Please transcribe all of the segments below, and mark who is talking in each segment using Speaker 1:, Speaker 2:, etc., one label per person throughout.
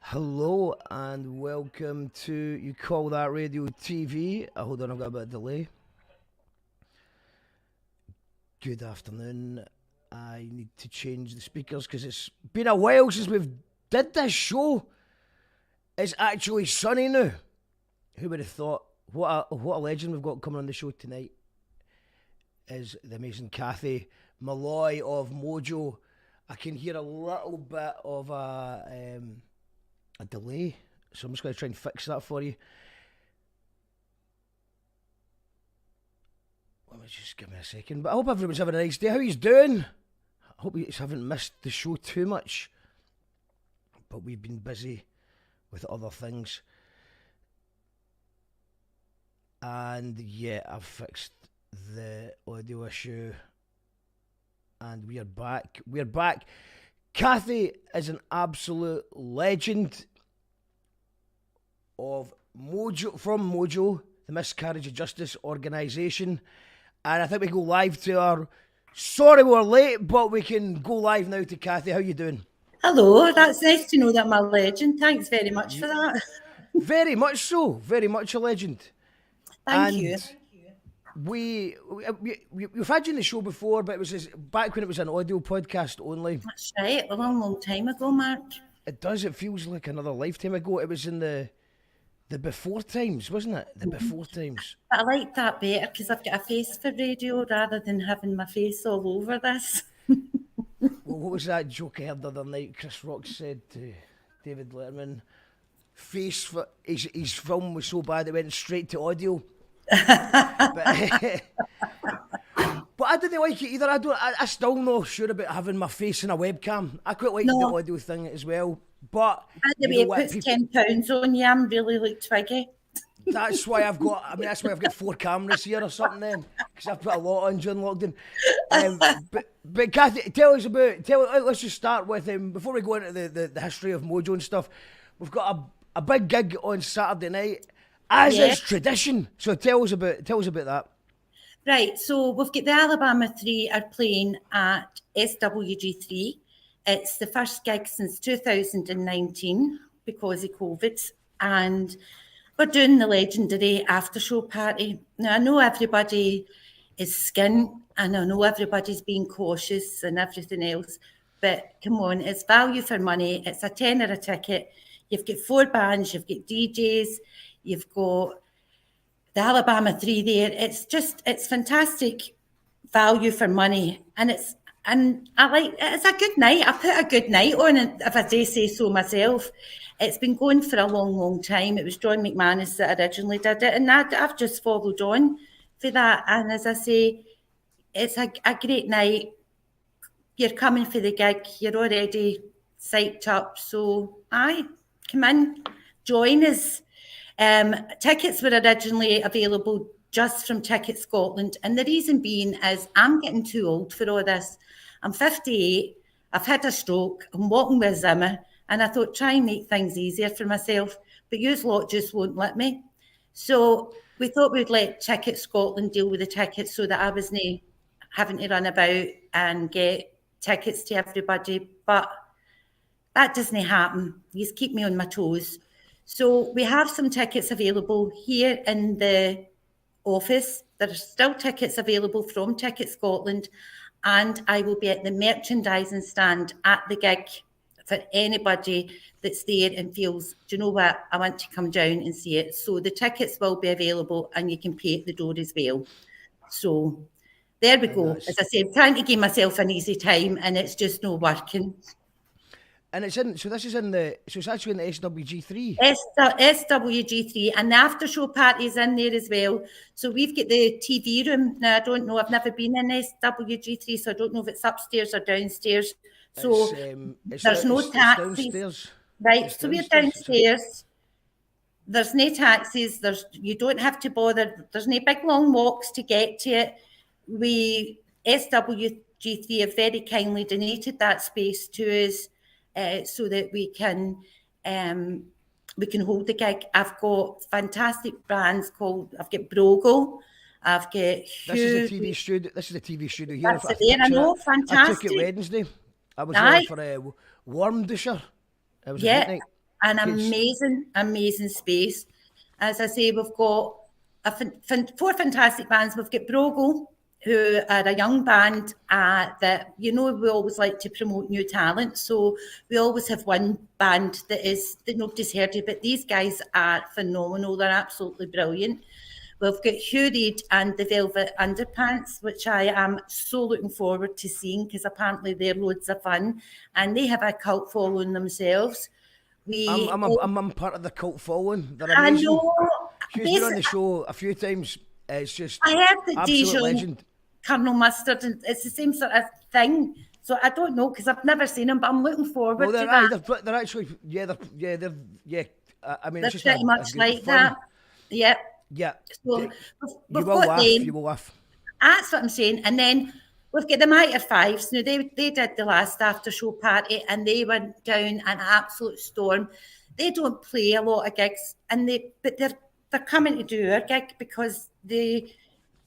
Speaker 1: Hello and welcome to You Call That Radio TV. Hold on, I've got a bit of delay. Good afternoon. I need to change the speakers because it's been a while since we've did this show. It's actually sunny now. Who would have thought? What a legend we've got coming on the show tonight is the amazing Cathy, Molloy of MOJO. I can hear a little bit of a delay, so I'm just going to try and fix that for you. Let me just give me a second. But I hope everyone's having a nice day. How you doing? I hope you haven't missed the show too much. But we've been busy with other things. And yeah, I've fixed the audio issue. And we are back. We're back. Cathy is an absolute legend of MOJO, from MOJO, the Miscarriages of Justice Organisation. And I think we go live to our... Sorry we're late, but we can go live now to Cathy. How you doing?
Speaker 2: Hello, that's nice to know that I'm a legend. Thanks very much for that.
Speaker 1: Very much so. Very much a legend.
Speaker 2: Thank you.
Speaker 1: We've had you in the show before, but it was back when it was an audio podcast only.
Speaker 2: That's right, a long, long time ago, Mark.
Speaker 1: It does. It feels like another lifetime ago. It was in the before times, wasn't it? The before times.
Speaker 2: But I like that better because I've got a face for radio rather than having my face all over this.
Speaker 1: Well, what was that joke I heard the other night? Chris Rock said to David Letterman, face for his film was so bad it went straight to audio. but I didn't like it either. I still not sure about having my face in a webcam. I quite like the audio thing as well. But
Speaker 2: the way it puts £10 on you, I'm really like twiggy.
Speaker 1: That's why I've got 4 cameras here or something then, because I've put a lot on during lockdown. But Cathy, let's just start with before we go into the history of MOJO and stuff. We've got a big gig on Saturday night, as is tradition. So tell us about that.
Speaker 2: Right, so we've got the Alabama 3 are playing at SWG3. It's the first gig since 2019 because of COVID, and we're doing the legendary after show party. Now, I know everybody is skint, and I know everybody's being cautious and everything else, but come on, it's value for money. It's a tenner a ticket. You've got 4 bands, you've got DJs, you've got the Alabama 3 there. It's fantastic value for money, and it's a good night. I put a good night on it, if I do say so myself. It's been going for a long, long time. It was John McManus that originally did it, and I've just followed on for that. And as I say, it's a great night. You're coming for the gig. You're already psyched up. So, come in, join us. Tickets were originally available just from Ticket Scotland, and the reason being is I'm getting too old for all this. I'm 58, I've had a stroke, I'm walking with a Zimmer, and I thought, try and make things easier for myself, but you lot just won't let me. So we thought we'd let Ticket Scotland deal with the tickets so that I wasn't having to run about and get tickets to everybody, but that doesn't happen. You just keep me on my toes. So we have some tickets available here in the office. There are still tickets available from Ticket Scotland, and I will be at the merchandising stand at the gig for anybody that's there and feels, do you know what, I want to come down and see it. So the tickets will be available and you can pay at the door as well. So there we go. Nice. As I said, trying to give myself an easy time and it's just not working.
Speaker 1: And it's actually in the SWG3.
Speaker 2: SWG3, and the after show party's in there as well. So we've got the TV room. Now I don't know, I've never been in SWG3, so I don't know if it's upstairs or downstairs. So there's no taxis. Right, so we're downstairs. There's no taxis, you don't have to bother, there's no big long walks to get to it. SWG3 have very kindly donated that space to us. So that we can we can hold the gig. I've got fantastic brands I've got Brogo, I've got
Speaker 1: This is the TV studio. This is the TV studio here.
Speaker 2: That's it there, I know, fantastic.
Speaker 1: I took it Wednesday. I was there for a Warmdusher. It was a great night.
Speaker 2: An amazing space. As I say, we've got four fantastic bands. We've got Brogo, who are a young band that, we always like to promote new talent. So we always have one band that nobody's heard of, but these guys are phenomenal. They're absolutely brilliant. We've got Hugh Reid and the Velvet Underpants, which I am so looking forward to seeing, because apparently they're loads of fun and they have a cult following themselves.
Speaker 1: I'm part of the cult following. They're amazing.
Speaker 2: I know.
Speaker 1: She's been on the show a few times. It's just
Speaker 2: I heard that
Speaker 1: absolute legend.
Speaker 2: Colonel Mustard, and it's the same sort of thing. So I don't know, because I've never seen them, but I'm looking forward to that.
Speaker 1: They're actually, I mean,
Speaker 2: they're
Speaker 1: it's just
Speaker 2: pretty much like
Speaker 1: fun.
Speaker 2: that. Yep.
Speaker 1: Yeah.
Speaker 2: So
Speaker 1: you will laugh.
Speaker 2: That's what I'm saying. And then we've got the Mitre Fives. Now, they did the last after show party and they went down an absolute storm. They don't play a lot of gigs, but they're coming to do our gig because they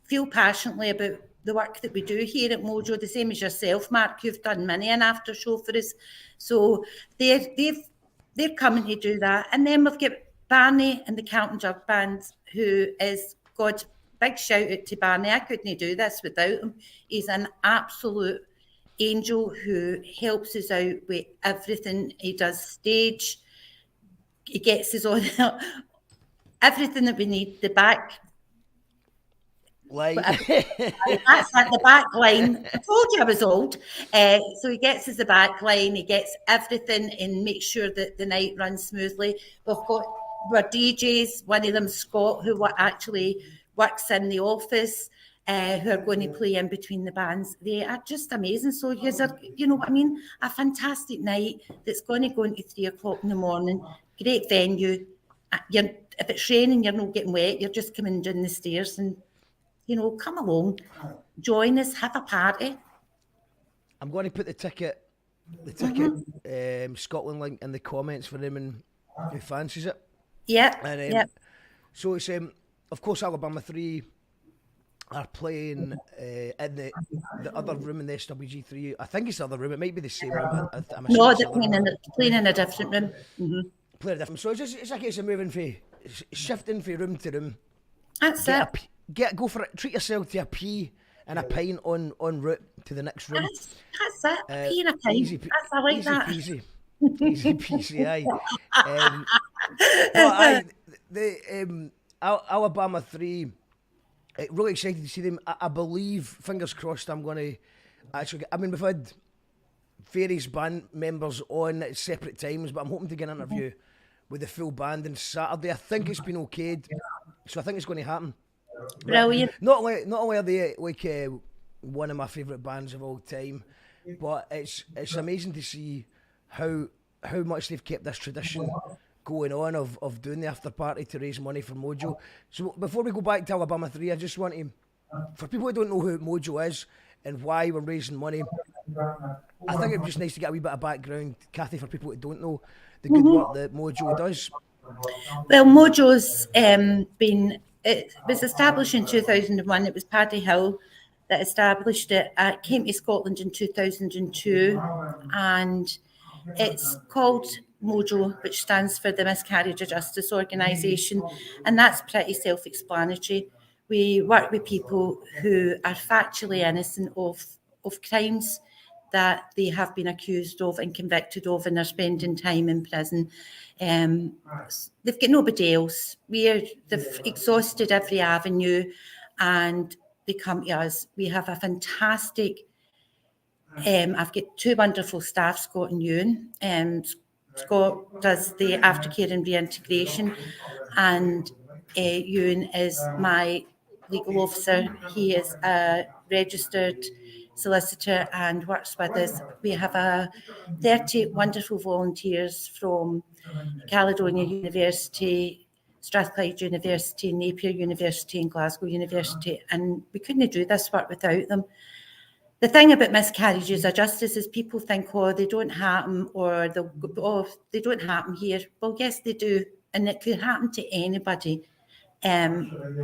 Speaker 2: feel passionately about the work that we do here at MOJO, the same as yourself, Mark. You've done many an after show for us. So they're coming to do that. And then we've got Barney and the Carlton Jug Band, who is, God, big shout out to Barney. I couldn't do this without him. He's an absolute angel who helps us out with everything. He does stage. He gets us on everything that we need. The back
Speaker 1: line.
Speaker 2: That's like the back line. I told you I was old. So he gets us the back line. He gets everything and makes sure that the night runs smoothly. We've got our DJs, one of them, Scott, who actually works in the office, who are going to play in between the bands. They are just amazing. So here's a fantastic night that's going to go into 3 o'clock in the morning. Great venue. If it's raining, you're not getting wet. You're just coming down the stairs and, come along, join us, have a party.
Speaker 1: I'm going to put the ticket Scotland link in the comments for anyone who fancies it.
Speaker 2: Yeah.
Speaker 1: And so it's of course Alabama 3 are playing in the other room in the SWG3. I think it's the other room. It might be the same room.
Speaker 2: No, they're playing in a different room. Mm-hmm.
Speaker 1: Playing a different. So it's a case of shifting from room to room.
Speaker 2: That's it.
Speaker 1: Go for it. Treat yourself to a pee and a pint en route to the next room.
Speaker 2: That's it. A pee and a pint. I like that.
Speaker 1: Easy peasy, aye. The Alabama 3, really excited to see them. I believe, fingers crossed, I'm going to actually get... I mean, we've had various band members on at separate times, but I'm hoping to get an interview with the full band on Saturday. I think it's been okayed, so I think it's going to happen.
Speaker 2: Brilliant.
Speaker 1: Not only are they one of my favourite bands of all time, but it's amazing to see how much they've kept this tradition going on of doing the after party to raise money for MOJO. So before we go back to Alabama 3, I just want to, for people who don't know who MOJO is and why we're raising money, I think it'd be just nice to get a wee bit of background, Cathy, for people who don't know the good work that MOJO does.
Speaker 2: Well, MOJO's it was established in 2001. It was Paddy Hill that established it. It came to Scotland in 2002, and it's called MOJO, which stands for the Miscarriages of Justice Organisation, and that's pretty self-explanatory. We work with people who are factually innocent of crimes that they have been accused of and convicted of, and they're spending time in prison. They've got nobody else. They've exhausted every avenue, and they come to us. We have a fantastic... I've got 2 wonderful staff, Scott and Ewan. Scott does the aftercare and reintegration, and Ewan is my legal officer. He is a registered solicitor and works with us. We have 30 wonderful volunteers from Caledonia University, Strathclyde University, Napier University and Glasgow University, and we couldn't do this work without them. the thing about miscarriages of justice is people think, oh, they don't happen, or they don't happen here. Well, yes, they do, and it could happen to anybody. It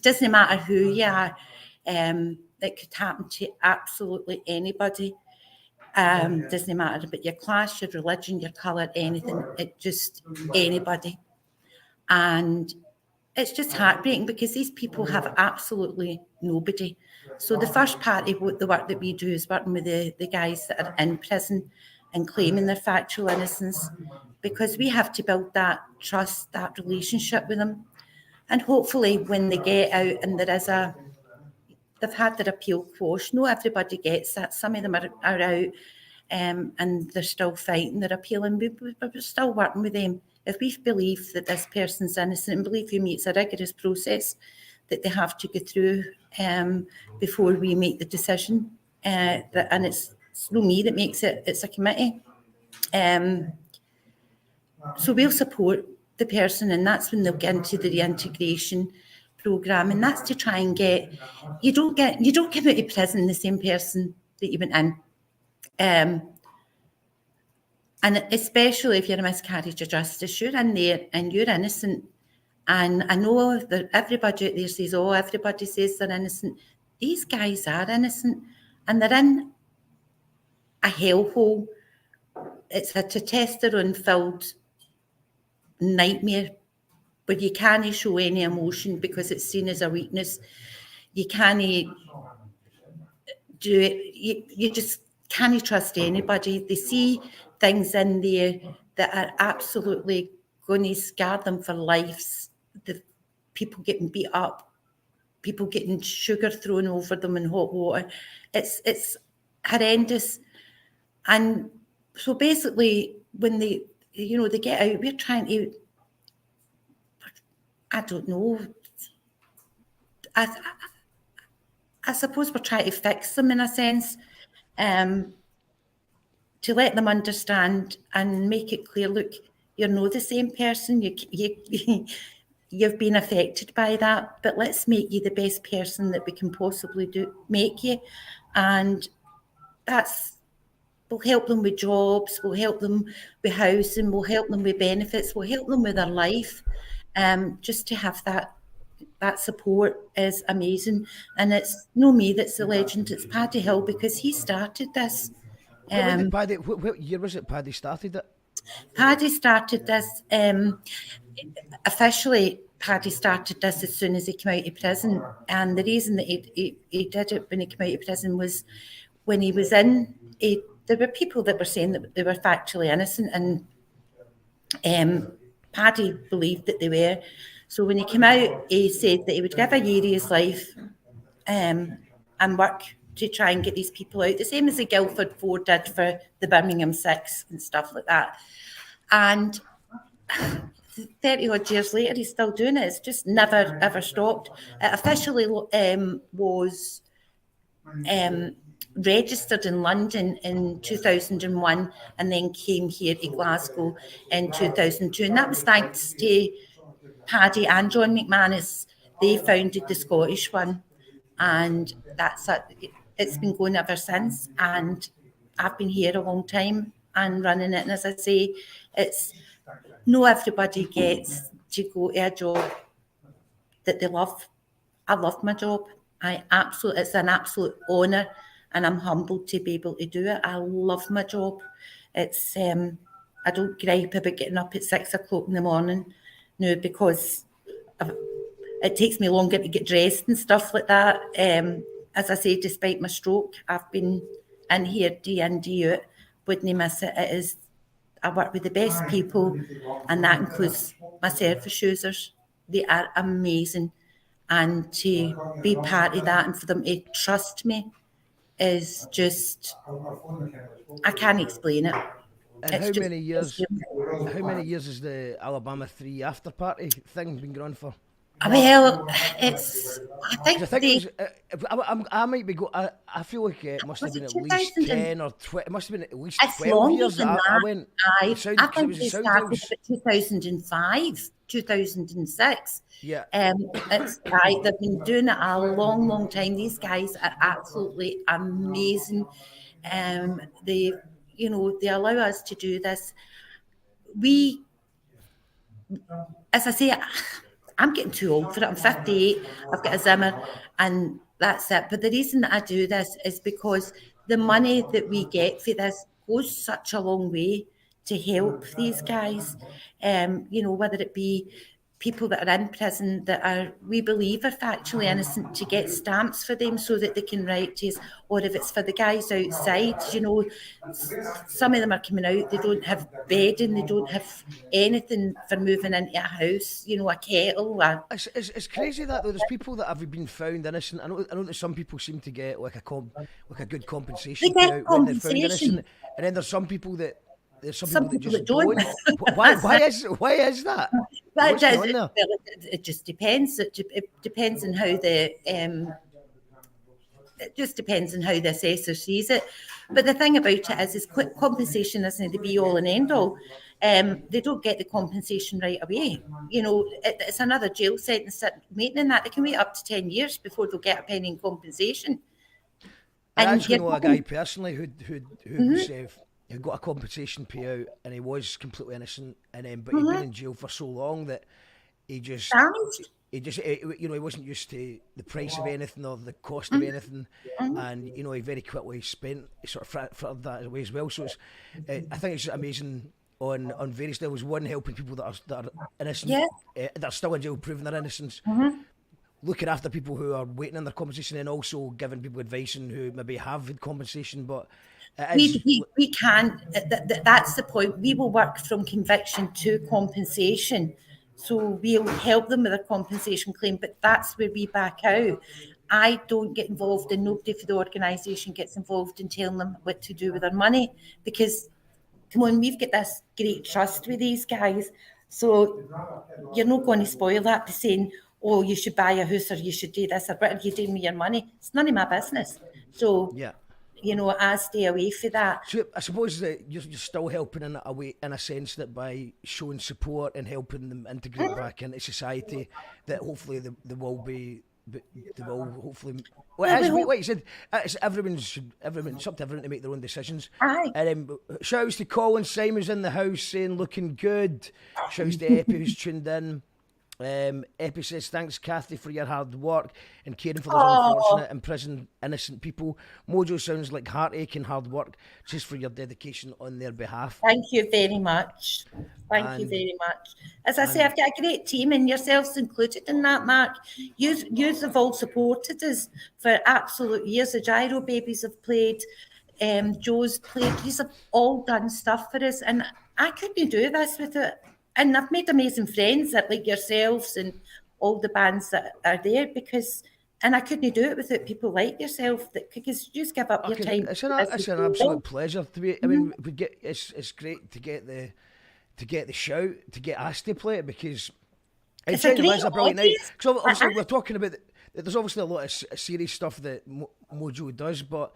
Speaker 2: doesn't matter who you are. It could happen to absolutely anybody. Doesn't matter about your class, your religion, your colour, anything. It just anybody. And it's just heartbreaking because these people have absolutely nobody. So the first part of the work that we do is working with the guys that are in prison and claiming their factual innocence, because we have to build that trust, that relationship with them. And hopefully when they get out and they've had their appeal quashed, not everybody gets that. Some of them are out and they're still fighting their appeal, and we're still working with them. If we believe that this person's innocent, and believe me, it's a rigorous process that they have to go through before we make the decision. And it's not me that makes it, it's a committee. So we'll support the person, and that's when they'll get into the reintegration programme, and that's to try and get, you don't come out of prison the same person that you went in. And especially if you're a miscarriage of justice, you're in there and you're innocent. And I know that everybody out there says, oh, everybody says they're innocent. These guys are innocent, and they're in a hellhole. It's a testosterone-filled nightmare where you can't show any emotion because it's seen as a weakness. You can't do it. You just can't trust anybody. They see things in there that are absolutely going to scar them for lives. The people getting beat up, people getting sugar thrown over them in hot water. It's horrendous. And so basically when they get out, we're trying to, I don't know, I suppose we're trying to fix them in a sense, to let them understand and make it clear, look, you're not the same person, you've been affected by that, but let's make you the best person that we can possibly make you. And we'll help them with jobs, we'll help them with housing, we'll help them with benefits, we'll help them with their life. Just to have that support is amazing. And it's no me that's the legend, it's Paddy Hill, because he started this.
Speaker 1: What year was it Paddy started it?
Speaker 2: Paddy started this, officially Paddy started this as soon as he came out of prison. And the reason that he did it when he came out of prison was when he was in, there were people that were saying that they were factually innocent, and Paddy believed that they were. So when he came out, he said that he would give a year of his life and work to try and get these people out, the same as the Guildford 4 did for the Birmingham 6 and stuff like that. And 30 odd years later, he's still doing it. It's just never, ever stopped. It officially was registered in London in 2001 and then came here to Glasgow in 2002. And that was thanks to Paddy and John McManus. They founded the Scottish one. And that's it. It's been going ever since. And I've been here a long time and running it. And as I say, it's not everybody gets to go to a job that they love. I love my job. It's an absolute honour, and I'm humbled to be able to do it. I love my job. It's I don't gripe about getting up at 6 o'clock in the morning, no, because it takes me longer to get dressed and stuff like that. As I say, despite my stroke, I've been in here day in, day out. Wouldn't miss it. I work with the best people, and that includes my service users. They are amazing. And to be part of that and for them to trust me is just, I can't explain it.
Speaker 1: And how many years has the Alabama 3 after party thing been going on for?
Speaker 2: Well,
Speaker 1: I might be I feel like it must have been at least 10 or 20. It must have been at least 12 years.
Speaker 2: I think it started about 2005. 2006.
Speaker 1: Yeah.
Speaker 2: It's right. They've been doing it a long, long time. These guys are absolutely amazing. They, they allow us to do this. We, as I say, I'm getting too old for it. I'm 58. I've got a Zimmer, and that's it. But the reason that I do this is because the money that we get for this goes such a long way to help these guys. Whether it be people that are in prison that we believe are factually innocent, to get stamps for them so that they can write to us, or if it's for the guys outside, some of them are coming out, they don't have bedding, they don't have anything for moving into a house, a kettle.
Speaker 1: It's crazy that though. There's people that have been found innocent. I know that some people seem to get like a good compensation payout when they're found innocent, and then there's some people that just don't. Why is that?
Speaker 2: It just depends. It depends on how it just depends on how the assessor sees it. But the thing about it is quick compensation isn't the be all and end all. They don't get the compensation right away. It's another jail sentence waiting that. They can wait up to 10 years before they'll get a penny in compensation.
Speaker 1: I actually know a guy personally who got a compensation payout, and he was completely innocent, and but he'd been in jail for so long that he wasn't used to the price of anything or the cost of anything, and he very quickly spent sort of that away as well. So I think it's amazing on various levels. One, helping people that are innocent, that are still in jail, proving their innocence. Looking after people who are waiting on their compensation, and also giving people advice and who maybe have had compensation, but.
Speaker 2: We can. That's the point. We will work from conviction to compensation. So we'll help them with a compensation claim, but that's where we back out. I don't get involved, and nobody for the organisation gets involved in telling them what to do with their money, because, come on, we've got this great trust with these guys. So you're not going to spoil that by saying, oh, you should buy a house or you should do this or what are you doing with your money? It's none of my business. So
Speaker 1: yeah.
Speaker 2: I stay away from that.
Speaker 1: So I suppose that you're still helping in a way, in a sense, that by showing support and helping them integrate back into society, that hopefully they will hopefully. Well, like you said, everyone's up to everyone to make their own decisions.
Speaker 2: Aye.
Speaker 1: And shouts to Colin Simon's in the house saying looking good. Shouts to Epi who's tuned in. Epi says thanks Cathy for your hard work and caring for those unfortunate imprisoned innocent people. MOJO sounds like heartache and hard work just for your dedication on their behalf.
Speaker 2: Thank you very much. Thank you very much. As I say, I've got a great team, and yourselves included in that, Mark. Yous have all supported us for absolute years. The Gyro Babies have played, Joe's played. These have all done stuff for us, and I couldn't do this with it. And I've made amazing friends like yourselves and all the bands that are there, and I couldn't do it without people like yourself, because you just give up your time.
Speaker 1: It's an absolute pleasure to be. I mean, it's great to get the shout, to get asked to play it, because it's a brilliant night. Because obviously we're talking about there's obviously a lot of serious stuff that MOJO does, but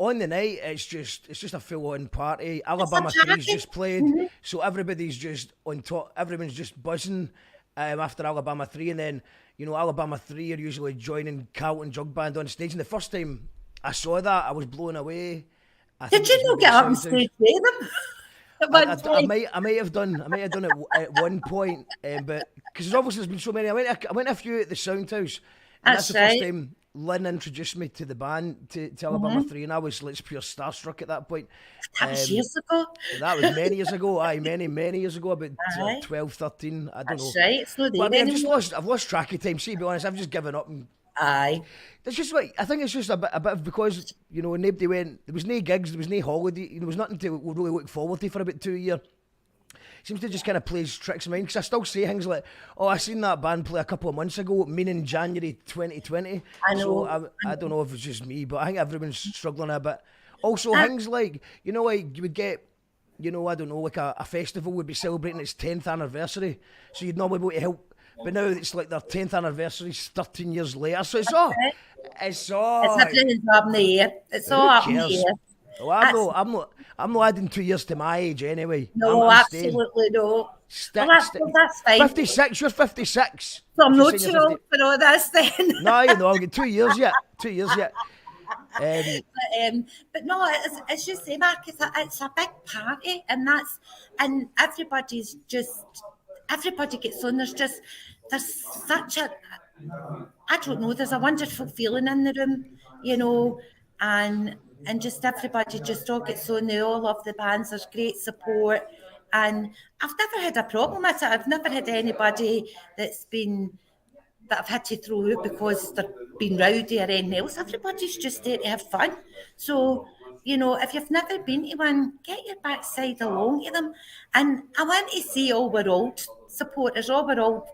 Speaker 1: on the night, it's just a full-on party. Alabama 3's just played, so everybody's just on top. Everyone's just buzzing after Alabama 3, and then Alabama 3 are usually joining Carlton Jug Band on stage. And the first time I saw that, I was blown away.
Speaker 2: Did you not get up on stage with them?
Speaker 1: I might have done it at one point, but because obviously there's been so many. I went a few at the Sound House, and that's the first time Lynn introduced me to the band, to Alabama 3, and I was pure starstruck at that point.
Speaker 2: That was years ago.
Speaker 1: That was many years ago. Many years ago, about 12, 13. I don't know.
Speaker 2: That's right. It's not there
Speaker 1: anymore. I've lost track of time. See, to be honest, I've just given up. It's just I think it's just a bit of, because nobody went. There was no gigs. There was no holiday. There was nothing to really look forward to for about 2 years. Seems to just kind of plays tricks in mind, because I still say things like, "Oh, I seen that band play a couple of months ago," meaning January 2020.
Speaker 2: I know.
Speaker 1: So I don't know if it's just me, but I think everyone's struggling a bit. Also, things like you would get, I don't know, like a festival would be celebrating its 10th anniversary, so you'd normally be able to help. But now it's like their 10th anniversary is 13 years later, so it's everything's up in the air.
Speaker 2: It's all up in the air.
Speaker 1: Well, I'm not adding 2 years to my age anyway.
Speaker 2: No,
Speaker 1: I'm
Speaker 2: absolutely no. Well, that's fine.
Speaker 1: 56, you're 56.
Speaker 2: So I'm
Speaker 1: If you're
Speaker 2: not
Speaker 1: saying
Speaker 2: too
Speaker 1: you're
Speaker 2: old for all this then.
Speaker 1: No, you know, I'll get 2 years yet. 2 years yet.
Speaker 2: But no, it's just say, Mark, it's a big party, and everybody gets on. There's such a, I don't know, there's a wonderful feeling in the room, you know, and just everybody just all gets on. They all love the bands. There's great support, and I've never had a problem with it. I've never had anybody that I've had to throw out because they've been rowdy or anything else. Everybody's just there to have fun. So, you know, if you've never been to one, get your backside along to them. And I want to see all we're old supporters, all we're old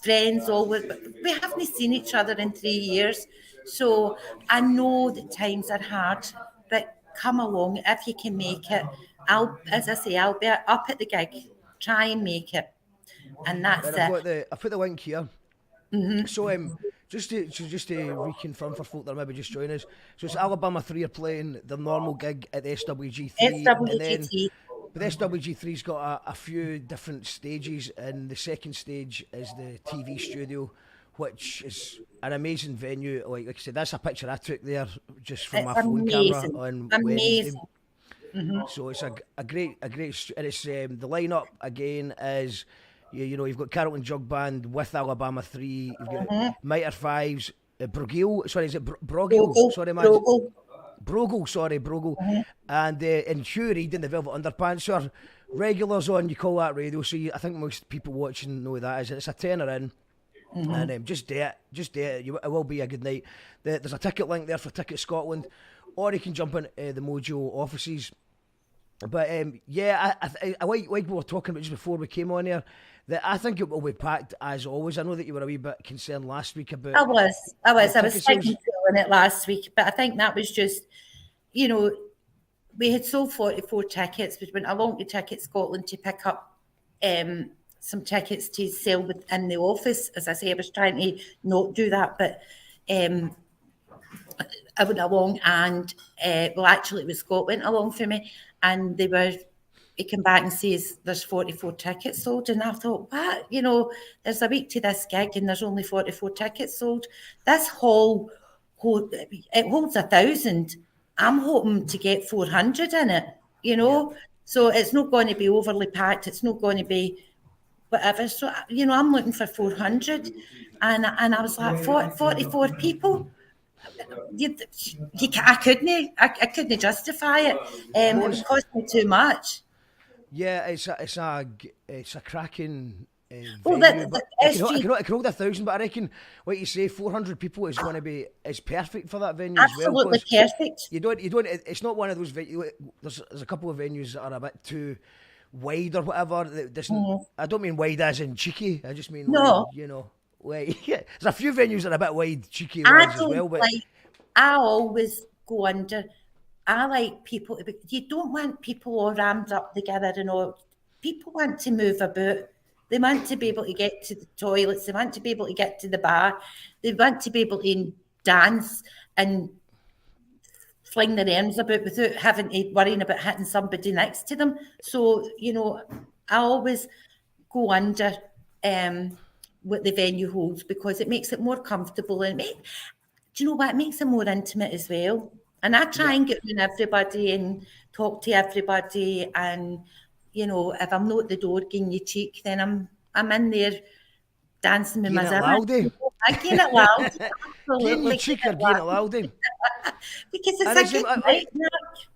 Speaker 2: friends, we haven't seen each other in 3 years. So I know that times are hard, but come along if you can make it. I'll be up at the gig. Try and make it. And that's it.
Speaker 1: I've put the link here. Mm-hmm. So just to reconfirm for folk that are maybe just joining us, so it's Alabama 3 are playing the normal gig at the SWG3.
Speaker 2: SWG3.
Speaker 1: But the SWG3's got a few different stages, and the second stage is the TV studio, which is an amazing venue. Like I said, that's a picture I took there just from my phone camera on Wednesday. Mm-hmm. So it's a great, and it's the lineup again is. You know, you've got Carrollton Jug Band with Alabama 3. You've got Mitre 5s, Brogil. Sorry, is it Brogil? Sorry, man. Brogil. And Hugh Reid and the Velvet Underpants. So are regulars on, you call that radio. So I think most people watching know that is. It's a tenner in. Mm-hmm. And just do it. It will be a good night. There's a ticket link there for Ticket Scotland. Or you can jump into the MOJO offices. But I like we were talking about just before we came on here, that I think it will be packed as always. I know that you were a wee bit concerned last week about.
Speaker 2: I was thinking on it last week, but I think that was just, you know, we had sold 44 tickets. We went along to Ticket Scotland to pick up some tickets to sell within the office. As I say, I was trying to not do that, but I went along and, actually it was Scott went along for me, and he came back and says there's 44 tickets sold, and I thought, what? You know, there's a week to this gig and there's only 44 tickets sold. This hall, it holds 1,000. I'm hoping to get 400 in it, you know, so it's not going to be overly packed. It's not going to be whatever. So, you know, I'm looking for 400, and I was like, 44 people. I couldn't justify it. It would cost me too much.
Speaker 1: Yeah, it's a cracking venue.
Speaker 2: Well,
Speaker 1: it can hold 1,000, but I reckon, like you say, 400 people is going to be perfect for that venue
Speaker 2: absolutely
Speaker 1: as well.
Speaker 2: Absolutely perfect.
Speaker 1: You don't. It's not one of those venues. There's a couple of venues that are a bit too wide or whatever. I don't mean wide as in cheeky. I just mean wide, you know. Like, there's a few venues that are a bit wide, cheeky ones as well. But
Speaker 2: I always go under. I like people. You don't want people all rammed up together and all. People want to move about. They want to be able to get to the toilets. They want to be able to get to the bar. They want to be able to dance and fling their arms about without having to worrying about hitting somebody next to them. So, you know, I always go under what the venue holds, because it makes it more comfortable, and do you know what? It makes it more intimate as well. And I try and get in everybody and talk to everybody, and you know, if I'm not at the door giving you cheek, then I'm in there dancing with my zimmer. I gain it loud.
Speaker 1: Gain your cheek or gain it loud.
Speaker 2: Because it's a good night.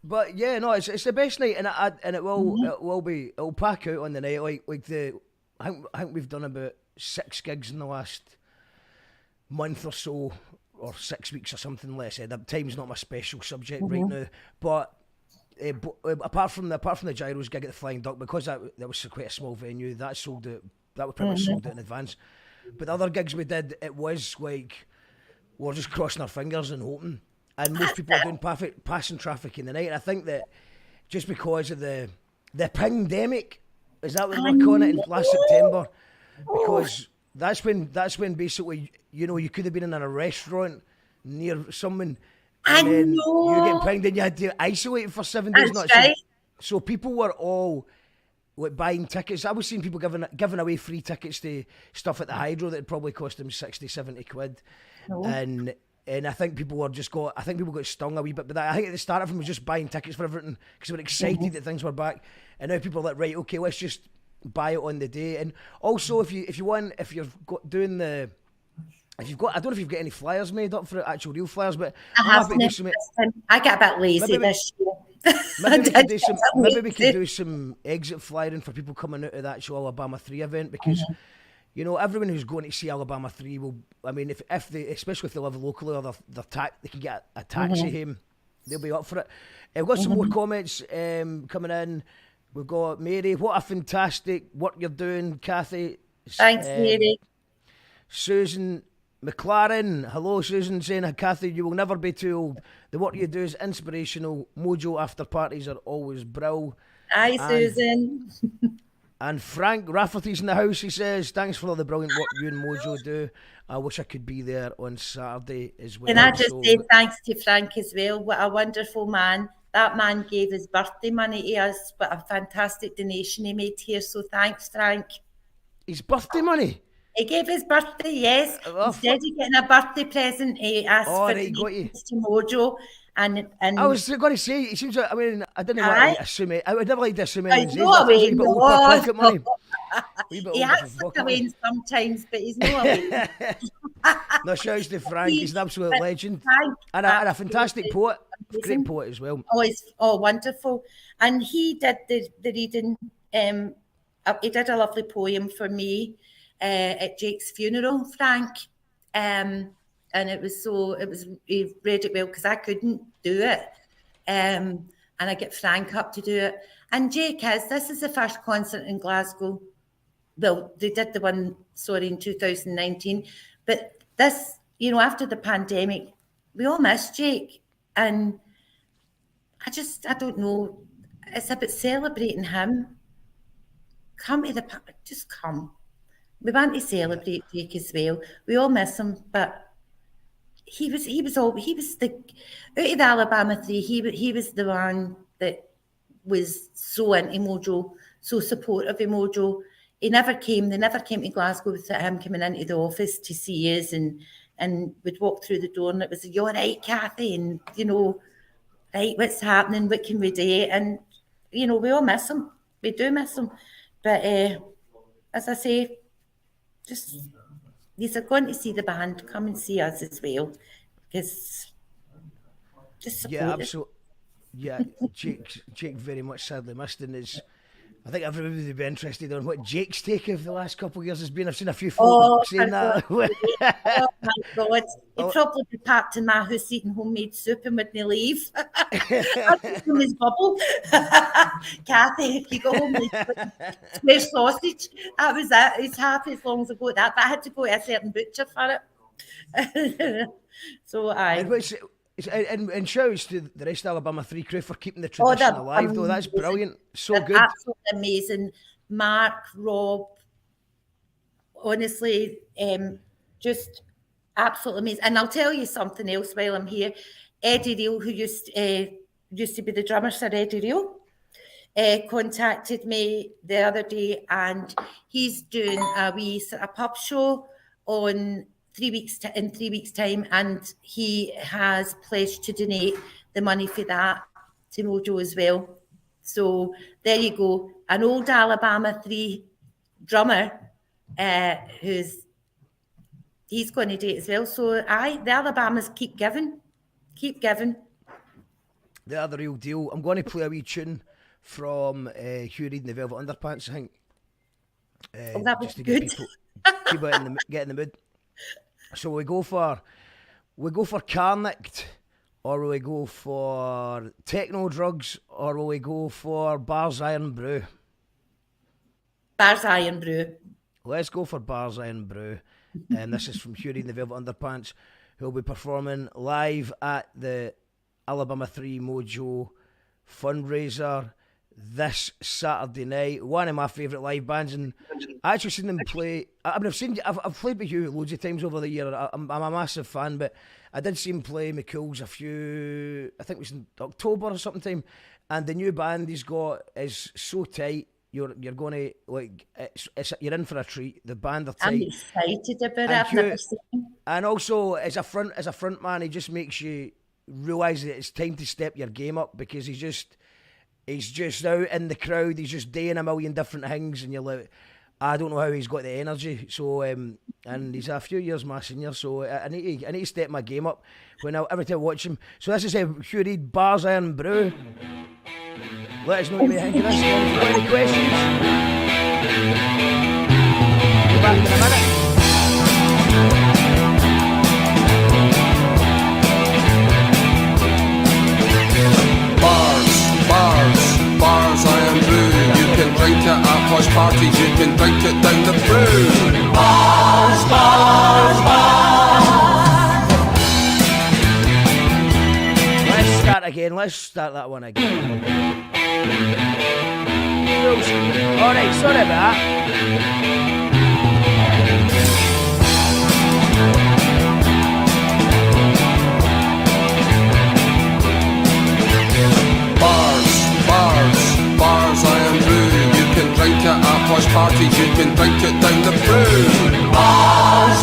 Speaker 1: But yeah, no, it's the best night, and it will pack out on the night. I think we've done about 6 gigs in the last month or so, or 6 weeks or something. Like I said, time's not my special subject right now, but apart from the Gyros gig at the Flying Duck, because that was quite a small venue, that was pretty much sold out in advance. But the other gigs we did, it was like we're just crossing our fingers and hoping, and most people are doing passing traffic in the night. And I think that just because of the pandemic, is that what we're calling it, in last September, because that's when basically, you know, you could have been in a restaurant near someone
Speaker 2: I
Speaker 1: And then
Speaker 2: know.
Speaker 1: you get pregnant and you had to isolate for 7 days.
Speaker 2: That's right.
Speaker 1: So people were all like buying tickets. I was seeing people giving away free tickets to stuff at the Hydro that probably cost them 60, 70 quid.
Speaker 2: No.
Speaker 1: And I think people got stung a wee bit. But I think at the start of them was just buying tickets for everything because they were excited that things were back. And now people are like, right, okay, let's just buy it on the day. And also, if you've got, I don't know if you've got any flyers made up for it, actual real flyers, but
Speaker 2: I
Speaker 1: I'm
Speaker 2: have
Speaker 1: happy to do some.
Speaker 2: I get a bit lazy this year.
Speaker 1: Maybe we could do some exit flyering for people coming out of the actual Alabama 3 event because, you know, everyone who's going to see Alabama 3 will, I mean, if they, especially if they live locally or they can get a taxi home, they'll be up for it. We've got some more comments coming in. We've got Mary, what a fantastic work you're doing, Cathy.
Speaker 2: Thanks, Mary.
Speaker 1: Susan McLaren, hello Susan, saying, Cathy, you will never be too old. The work you do is inspirational. Mojo after parties are always brill.
Speaker 2: Hi, Susan.
Speaker 1: And Frank Rafferty's in the house. He says, thanks for all the brilliant work you and Mojo do. I wish I could be there on Saturday as well.
Speaker 2: Can I just say thanks to Frank as well? What a wonderful man. That man gave his birthday money to us. What a fantastic donation he made here. So thanks, Frank.
Speaker 1: His birthday money?
Speaker 2: He gave his birthday, yes. Instead of getting a birthday present, he asked for donations to Mojo. And
Speaker 1: I was going to say, it seems like, I mean, I didn't want to assume it. I would never like to assume it.
Speaker 2: He has slipped away sometimes, but he's not away.
Speaker 1: No, shouts to Frank. He's an absolute legend. And a fantastic poet. Great poet as well.
Speaker 2: Oh, wonderful. And he did the reading. He did a lovely poem for me at Jake's funeral, Frank. And he read it well because I couldn't do it. And I get Frank up to do it. And Jake this is the first concert in Glasgow. Well, they did the one, in 2019. But this, you know, after the pandemic, we all miss Jake. And I don't know, it's about celebrating him. Just come. We want to celebrate Jake as well. We all miss him, but he was the out of the Alabama 3. He was the one that was so into Mojo, so supportive of Mojo. They never came to Glasgow without him coming into the office to see us and we'd walk through the door and it was, you're right, Cathy, and you know, right, what's happening, what can we do? And you know, we all miss him. We do miss him. But as I say, just these are going to see the band, come and see us as well, because just support
Speaker 1: absolutely. Yeah, Jake very much sadly missed, and I think everybody would be interested on what Jake's take of the last couple of years has been. I've seen a few folk saying that.
Speaker 2: Oh my God, he'd probably be packed in my house eating homemade soup and wouldn't leave. I'd from his bubble. Cathy, if you go home and square sausage, that was it. He's happy as long as I got that, but I had to go to a certain butcher for it. So
Speaker 1: And shouts to the rest of Alabama 3 crew for keeping the tradition alive, though. That's brilliant. They're good.
Speaker 2: Absolutely amazing. Mark, Rob, honestly, just absolutely amazing. And I'll tell you something else while I'm here. Eddie Reel, who used to be the drummer for Eddie Reel, contacted me the other day, and he's doing a pub show in 3 weeks' time, and he has pledged to donate the money for that to Mojo as well. So there you go, an old Alabama 3 drummer he's going to do it as well. So the Alabamas keep giving.
Speaker 1: They are the real deal. I'm going to play a wee tune from Hugh Reid and the Velvet Underpants, I think.
Speaker 2: That was
Speaker 1: just to
Speaker 2: good.
Speaker 1: Get people get in the mood. So we go for Carnicked, or will we go for Techno Drugs, or will we go for Bar's Iron Brew?
Speaker 2: Bar's Iron Brew.
Speaker 1: Let's go for Bar's Iron Brew. And this is from Hugh Reid and the Velvet Underpants, who will be performing live at the Alabama 3 Mojo fundraiser this Saturday night. One of my favourite live bands, and I actually seen them play. I mean, I've played with you loads of times over the year. I'm a massive fan, but I did see him play McCool's I think it was in October or something time. And the new band he's got is so tight. You're going to like you're in for a treat. The band are tight.
Speaker 2: I'm excited about it. I've never seen him.
Speaker 1: And also as a front man, he just makes you realise that it's time to step your game up, because he's just out in the crowd. He's just doing a million different things, and you're like, I don't know how he's got the energy. So and he's a few years my senior, so I need to step my game up every time I watch him. So this is Hugh Reid, Bars, Iron, Brew. Let us know what you think of this. If you've got any questions, go back in a minute.
Speaker 3: Bars, Iron Brew. You can drink it at posh parties, you can drink it down the brew. Bars.
Speaker 1: Let's start that one again. Alright, sorry about that. Bars, Iron Brew. You can drink it at posh parties, you can drink it down the brew. Bars.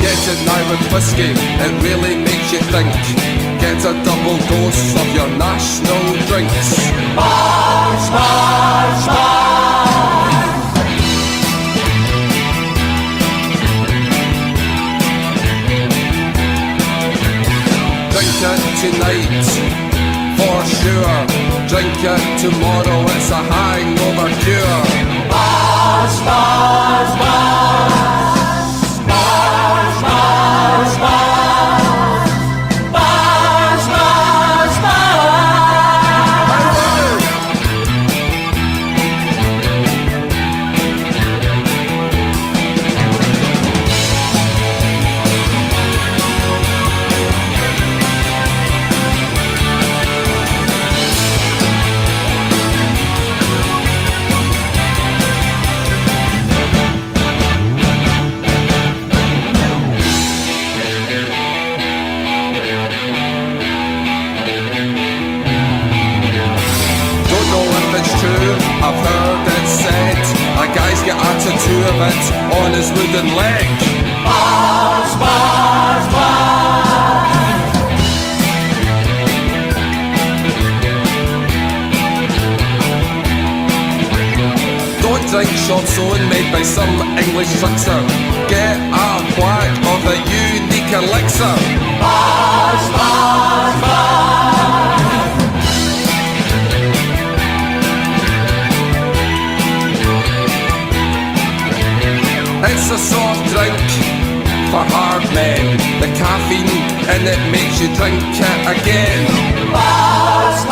Speaker 1: Get it now with whiskey, it really makes you think. Get a double dose of your national drinks. Bars. Drink it tonight, for sure. Drink it tomorrow, it's a hangover cure. Bars. I've heard it said a guy's got a tattoo of it on his wooden leg. Bars. Don't drink shots owned made by some English trickster. Get a whack of a unique elixir. Bars. It's a soft drink for hard men. The caffeine in it makes you drink it again. Bars.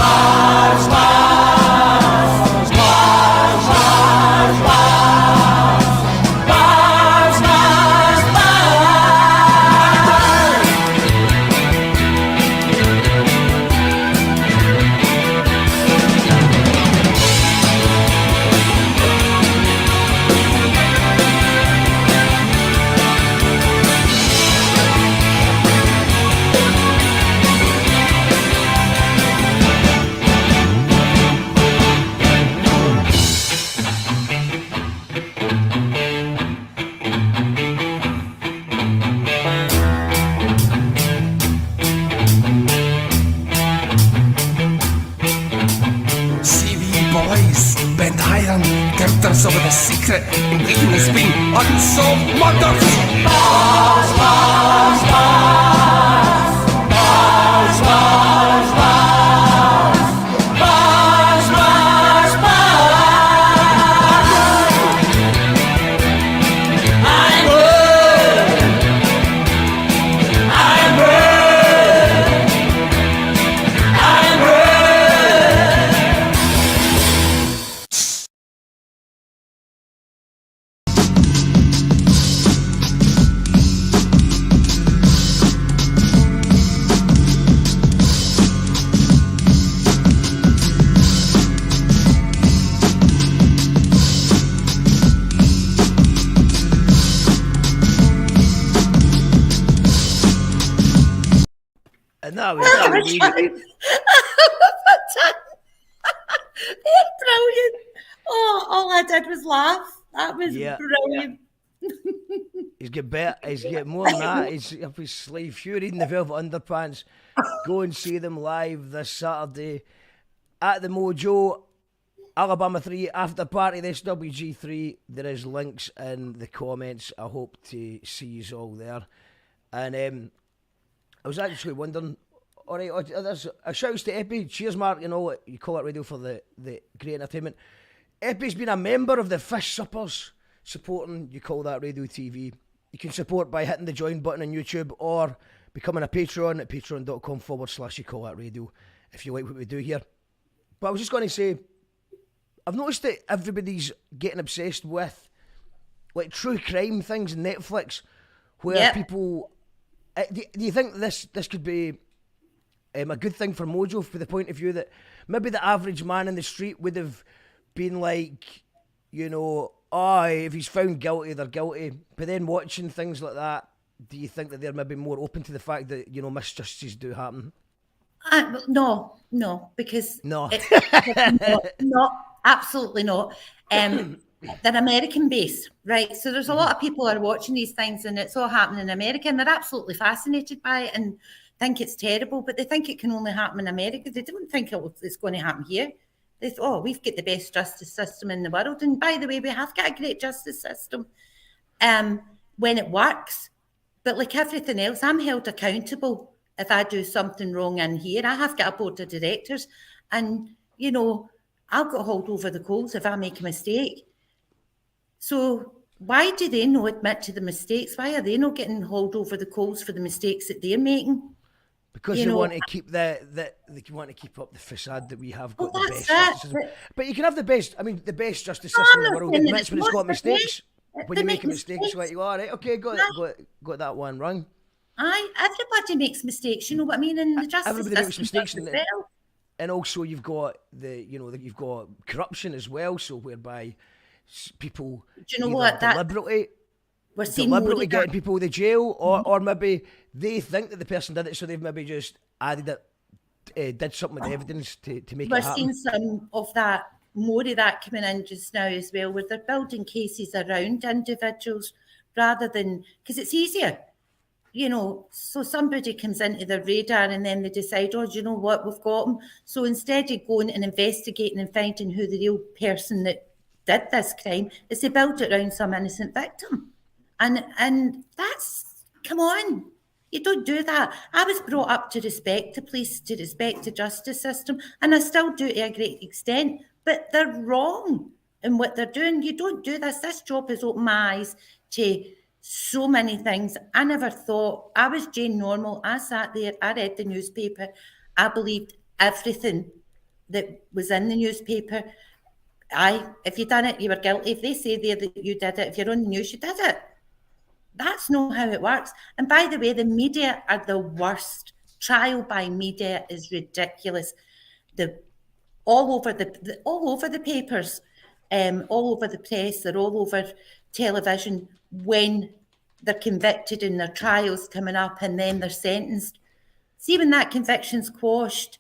Speaker 1: Some of the secret ingredients being unsolved murders. Bars.
Speaker 2: a town. A town. They're brilliant. Oh, all I did was laugh. That was brilliant.
Speaker 1: He's got better. He's got more than that. He's up his sleeve. Fury in the Velvet Underpants. Go and see them live this Saturday at the MOJO. Alabama 3 after party. The SWG3. There is links in the comments. I hope to see you all there. And I was actually wondering. All right, there's a shout to Epi. Cheers, Mark. You know you call it radio for the great entertainment. Epi's been a member of the Fish Suppers, supporting You Call That Radio TV. You can support by hitting the join button on YouTube or becoming a Patreon at patreon.com/You Call That Radio if you like what we do here. But I was just going to say, I've noticed that everybody's getting obsessed with like true crime things on Netflix, where people. Do you think this could be a good thing for MOJO, for the point of view that maybe the average man in the street would have been like, you know, if he's found guilty, they're guilty. But then watching things like that, do you think that they're maybe more open to the fact that, you know, misjustices do happen?
Speaker 2: No, because
Speaker 1: no,
Speaker 2: absolutely not. They're American based, right? So there's a lot of people are watching these things, and it's all happening in America, and they're absolutely fascinated by it and think it's terrible, but they think it can only happen in America. They don't think it's going to happen here. They thought, we've got the best justice system in the world, and by the way, we have got a great justice system when it works. But like everything else, I'm held accountable if I do something wrong in here. I have got a board of directors, and you know, I'll get hauled over the coals if I make a mistake. So why do they not admit to the mistakes? Why are they not getting hauled over the coals for the mistakes that they're making?
Speaker 1: Because they want to keep they want to keep up the facade that we have got the best justice system. But you can have the best. I mean, the best justice system in the world admits when it's got mistakes. When you make a mistake, it's like, all right, okay, got that one wrong.
Speaker 2: Everybody makes mistakes. You know what I mean? And the justice
Speaker 1: everybody makes mistakes,
Speaker 2: and
Speaker 1: also you've got you've got corruption as well. So whereby people deliberately getting people to jail, or maybe they think that the person did it, so they've maybe just added it, did something with evidence to make it happen.
Speaker 2: We're seeing some of that, more of that coming in just now as well, where they're building cases around individuals rather than, because it's easier, you know, so somebody comes into their radar and then they decide, do you know what, we've got them. So instead of going and investigating and finding who the real person that did this crime is, they build it around some innocent victim. And that's, come on, you don't do that. I was brought up to respect the police, to respect the justice system, and I still do to a great extent, but they're wrong in what they're doing. You don't do this. This job has opened my eyes to so many things. I never thought, I was Jane Normal. I sat there, I read the newspaper. I believed everything that was in the newspaper. If you done it, you were guilty. If they say there that you did it, if you're on the news, you did it. That's not how it works. And by the way, the media are the worst. Trial by media is ridiculous. All over the papers, all over the press, they're all over television when they're convicted and their trials coming up and then they're sentenced. See, when that conviction's quashed,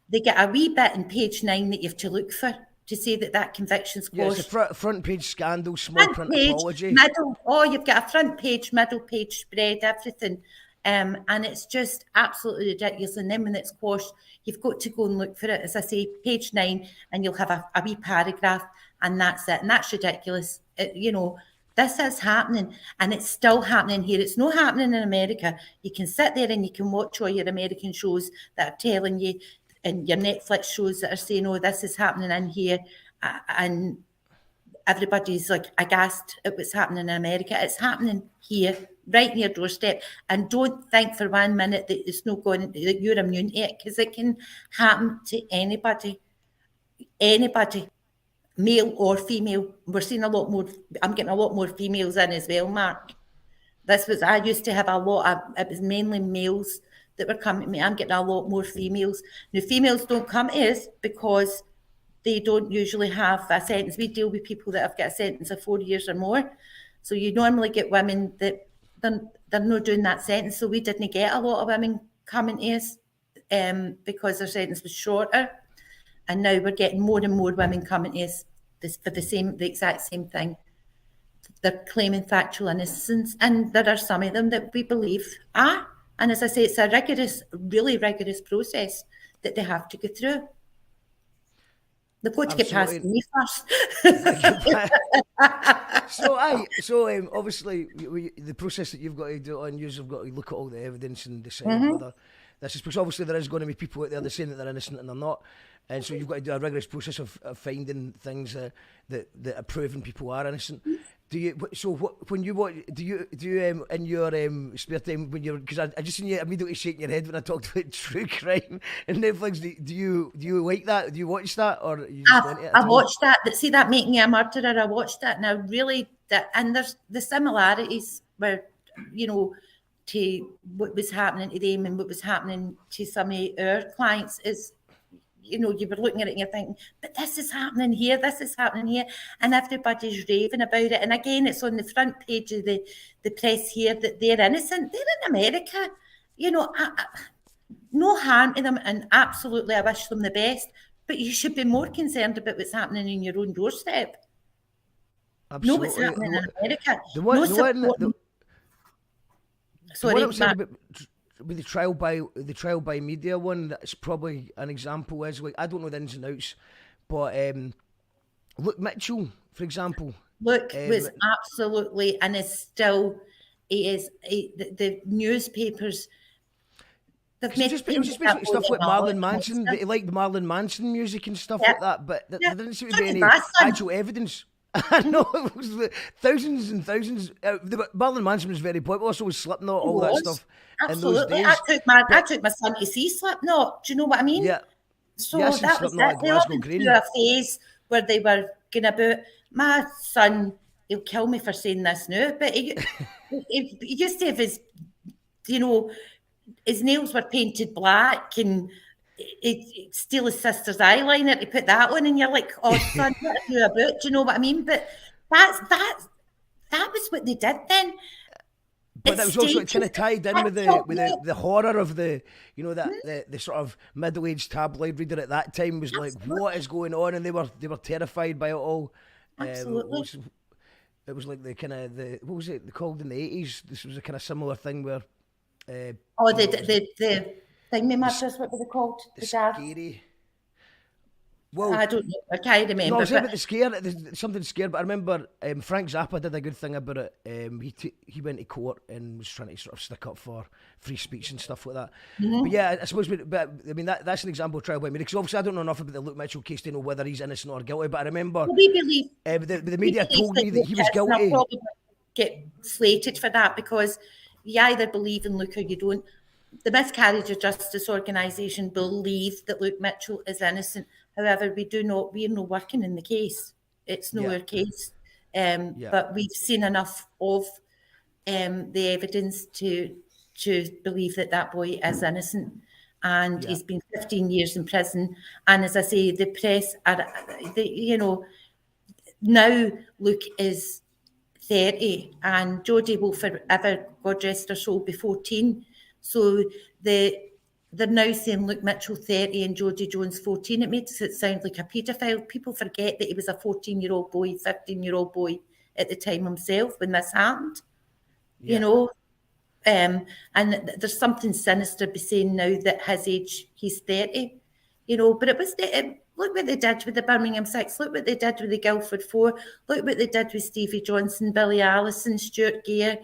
Speaker 2: they get a wee bit in page 9 that you have to look for to say that conviction's quashed.
Speaker 1: It's a front page scandal, small print apology.
Speaker 2: Middle, you've got a front page, middle page spread, everything. And it's just absolutely ridiculous. And then when it's quashed, you've got to go and look for it. As I say, page 9, and you'll have a wee paragraph, and that's it. And that's ridiculous. This is happening, and it's still happening here. It's not happening in America. You can sit there and you can watch all your American shows that are telling you, and your Netflix shows that are saying, this is happening in here. And everybody's like aghast at what's happening in America. It's happening here, right in your doorstep. And don't think for 1 minute that it's not going, that you're immune to it, because it can happen to anybody, male or female. We're seeing a lot more, I'm getting a lot more females in as well, Mark. I used to have a lot it was mainly males that were coming to me. I'm getting a lot more females. Now, females don't come to us because they don't usually have a sentence. We deal with people that have got a sentence of 4 years or more. So you normally get women that they're not doing that sentence. So we didn't get a lot of women coming to us because their sentence was shorter. And now we're getting more and more women coming to us for the exact same thing. They're claiming factual innocence, and there are some of them that we believe are. And as I say, it's a really rigorous process that they have to go through. They've got to get past me first.
Speaker 1: So obviously the process that you've got to do on you've got to look at all the evidence and decide whether this is, because obviously there is going to be people out there that are saying that they're innocent and they're not, and so you've got to do a rigorous process of finding things that are proving people are innocent. Do you when you watch, do you in your spare time when you're, because I just seen you immediately shaking your head when I talked about true crime and Netflix, do you like that? Do you watch that, or you just into it?
Speaker 2: I watched that. See that Make Me a Murderer? I watched that, and I really and there's the similarities where, you know, to what was happening to them and what was happening to some of our clients is, you know, you were looking at it and you're thinking, but this is happening here, and everybody's raving about it. And again, it's on the front page of the press here that they're innocent. They're in America. You know, no harm to them, and absolutely I wish them the best, but you should be more concerned about what's happening in your own doorstep.
Speaker 1: Absolutely.
Speaker 2: Know what's happening in America.
Speaker 1: With the trial by media one, that's probably an example. Is like, I don't know the ins and outs, but Luke Mitchell, for example.
Speaker 2: Luke was absolutely, and is still, the newspapers.
Speaker 1: It was just basically stuff like Marilyn Manson. They liked Marilyn Manson music and stuff like that, but there didn't seem to be any actual evidence. I know it was thousands and thousands. Marilyn Manson was very popular, so was Slipknot, all that stuff.
Speaker 2: Absolutely,
Speaker 1: in those days.
Speaker 2: I took my son to see Slipknot. Do you know what I mean?
Speaker 1: Yeah.
Speaker 2: So
Speaker 1: that
Speaker 2: was it. They all went through a phase where they were going about. My son, he'll kill me for saying this now, but he used to have his, you know, his nails were painted black, and he'd steal his sister's eyeliner to put that on, and you're like, oh son, what are you about? Do you know what I mean? But that was what they did then.
Speaker 1: But that was also kind of tied in with the horror of the, you know, that the sort of middle-aged tabloid reader at that time was like, what is going on? And they were terrified by it all.
Speaker 2: Absolutely.
Speaker 1: It was like the kind of what was it called in the 80s? This was a kind of similar thing where.
Speaker 2: The thingy matters. What were they called?
Speaker 1: The scary. Well,
Speaker 2: I don't know. I can't remember.
Speaker 1: No, I was about the scare. Something scary, but I remember Frank Zappa did a good thing about it. He went to court and was trying to sort of stick up for free speech and stuff like that. Mm-hmm. But yeah, I suppose. But I mean, that's an example of trial by media. Because obviously, I don't know enough about the Luke Mitchell case to know whether he's innocent or guilty. But I remember
Speaker 2: we believe
Speaker 1: the media told me that he was guilty.
Speaker 2: Probably get slated for that because you either believe in Luke or you don't. The Miscarriages of Justice Organisation believe that Luke Mitchell is innocent. However, we're not working in the case. It's not our case. But we've seen enough of the evidence to believe that boy is innocent. And he's been 15 years in prison. And as I say, the press, now Luke is 30 and Jodie will forever, God rest her soul, be 14. So they're now saying Luke Mitchell 30 and Jodie Jones 14. It makes it sound like a paedophile. People forget that he was a 14-year-old boy, 15-year-old boy at the time himself when this happened. You know, and there's something sinister be saying now that his age, he's 30. You know, but it was look what they did with the Birmingham Six. Look what they did with the Guildford Four. Look what they did with Stevie Johnson, Billy Allison, Stuart Gere,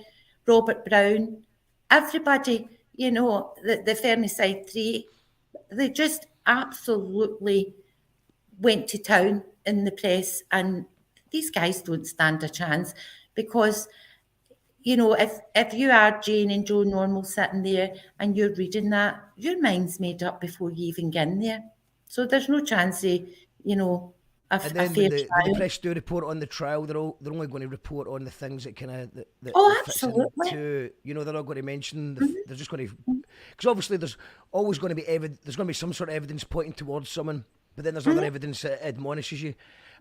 Speaker 2: Robert Brown. Everybody. You know, the Fernieside Three, they just absolutely went to town in the press, and these guys don't stand a chance because, you know, if you are Jane and Joe Normal sitting there and you're reading that, your mind's made up before you even get in there. So there's no chance of, you know, a fair trial.
Speaker 1: When the press do report on the trial, they're only going to report on the things that kind of
Speaker 2: absolutely.
Speaker 1: To, you know, they're not going to mention. They're just going to, because obviously there's always going to be there's going to be some sort of evidence pointing towards someone, but then there's other evidence that admonishes you.